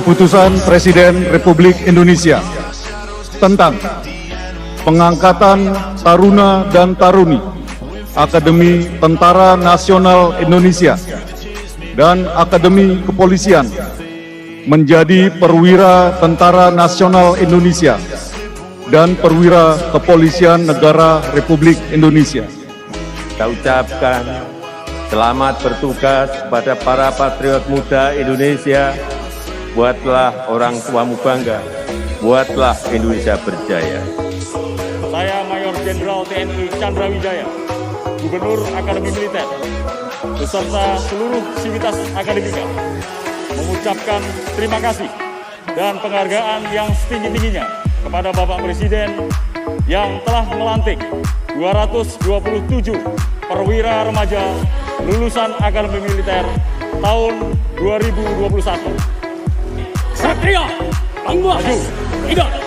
Keputusan Presiden Republik Indonesia tentang pengangkatan taruna dan taruni Akademi Tentara Nasional Indonesia dan Akademi Kepolisian menjadi perwira Tentara Nasional Indonesia dan perwira Kepolisian Negara Republik Indonesia. Kita ucapkan selamat bertugas kepada para patriot muda Indonesia. Buatlah orang tuamu bangga, buatlah Indonesia berjaya. Saya Mayor Jenderal TNI Chandra Wijaya, Gubernur Akademi Militer, beserta seluruh sivitas akademika, mengucapkan terima kasih dan penghargaan yang setinggi-tingginya kepada Bapak Presiden yang telah melantik 227 perwira remaja lulusan Akademi Militer tahun 2021. Satria, Bangga, Tidak.